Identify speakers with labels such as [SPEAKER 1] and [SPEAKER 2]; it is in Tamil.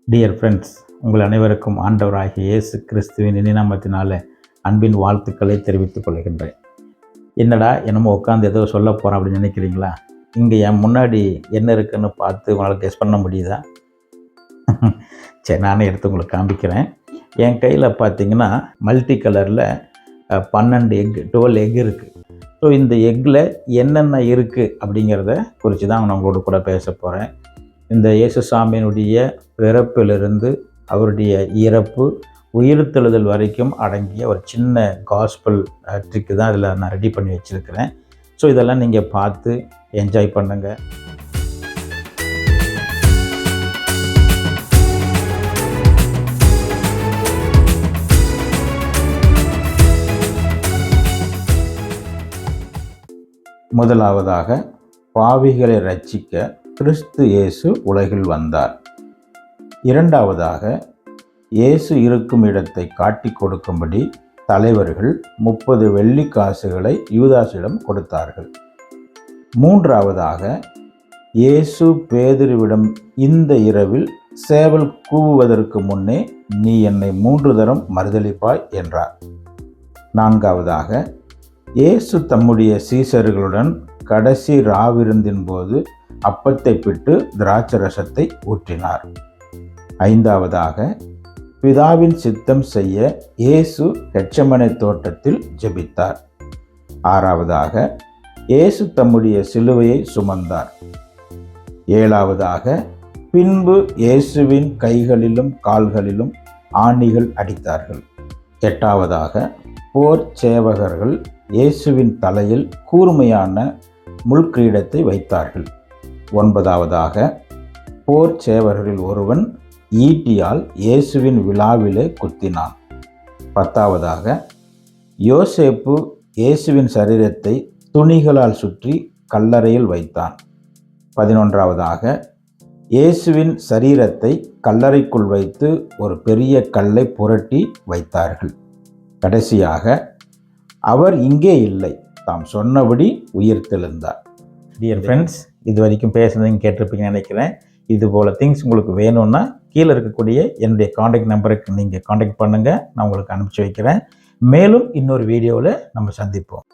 [SPEAKER 1] டியர் ஃப்ரெண்ட்ஸ், உங்கள் அனைவருக்கும் ஆண்டவராகிய இயேசு கிறிஸ்துவின் இனிநாமத்தினால அன்பின் வாழ்த்துக்களை தெரிவித்துக் கொள்கின்றேன். என்னடா என்னமோ உட்காந்து ஏதோ சொல்ல போகிறோம் அப்படின்னு நினைக்கிறீங்களா? இங்கே என் முன்னாடி என்ன இருக்குன்னு பார்த்து உங்களால் கெஸ் பண்ண முடியுதா? சரி, நானே எடுத்து உங்களுக்கு காண்பிக்கிறேன். என் கையில் பார்த்தீங்கன்னா மல்டி கலரில் 12 எக் இருக்குது. ஸோ இந்த எக்கில் என்னென்ன இருக்குது அப்படிங்கிறத குறித்து தான் நான் உங்களோட கூட பேச போகிறேன். இந்த இயேசுசாமியினுடைய பிறப்பிலிருந்து அவருடைய இறப்பு, உயிர்த்தெழுதல் வரைக்கும் அடங்கிய ஒரு சின்ன காஸ்பல் ட்ரிக்கு தான் இதில் நான் ரெடி பண்ணி வச்சுருக்கிறேன். ஸோ இதெல்லாம் நீங்கள் பார்த்து என்ஜாய் பண்ணுங்கள். முதலாவதாக, பாவிகளை ரட்சிக்க கிறிஸ்து இயேசு உலகில் வந்தார். இரண்டாவதாக, இயேசு இருக்கும் இடத்தை காட்டி கொடுக்கும்படி தலைவர்கள் 30 வெள்ளிக்காசுகளை யூதாசிடம் கொடுத்தார்கள். மூன்றாவதாக, இயேசு பேதுருவிடம் இந்த இரவில் சேவல் கூவுவதற்கு முன்னே நீ என்னை 3 தரம் மறுதலிப்பாய் என்றார். நான்காவதாக, இயேசு தம்முடைய சீசர்களுடன் கடைசி ராவிருந்தின் போது அப்பத்தை பிட்டு திராட்சரசத்தை ஊற்றினார். ஐந்தாவதாக, பிதாவின் சித்தம் செய்ய இயேசு கெத்செமனே தோட்டத்தில் ஜெபித்தார். ஆறாவதாக, இயேசு தம்முடைய சிலுவையை சுமந்தார். ஏழாவதாக, பின்பு இயேசுவின் கைகளிலும் கால்களிலும் ஆணிகள் அடித்தார்கள். எட்டாவதாக, போர் சேவகர்கள் இயேசுவின் தலையில் கூர்மையான முள்கிரீடத்தை வைத்தார்கள். ஒன்பதாவதாக, போர் சேவகரில் ஒருவன் ஈட்டியால் இயேசுவின் விழாவிலே குத்தினான். பத்தாவதாக, யோசேப்பு இயேசுவின் சரீரத்தை துணிகளால் சுற்றி கல்லறையில் வைத்தான். 11ஆவதாக, இயேசுவின் சரீரத்தை கல்லறைக்குள் வைத்து ஒரு பெரிய கல்லை புரட்டி வைத்தார்கள். கடைசியாக, அவர் இங்கே இல்லை, தாம் சொன்னபடி உயிர்த்தெழுந்தார். டியர் ஃப்ரெண்ட்ஸ், இது வரைக்கும் பேசுனதையும் கேட்டிருப்பீங்கன்னு நினைக்கிறேன். இது போல் திங்ஸ் உங்களுக்கு வேணும்னா கீழே இருக்கக்கூடிய என்னுடைய காண்டாக்ட் நம்பருக்கு நீங்கள் காண்டாக்ட் பண்ணுங்கள். நான் உங்களுக்கு அனுப்பிச்சி வைக்கிறேன். மேலும் இன்னொரு வீடியோவில் நம்ம சந்திப்போம்.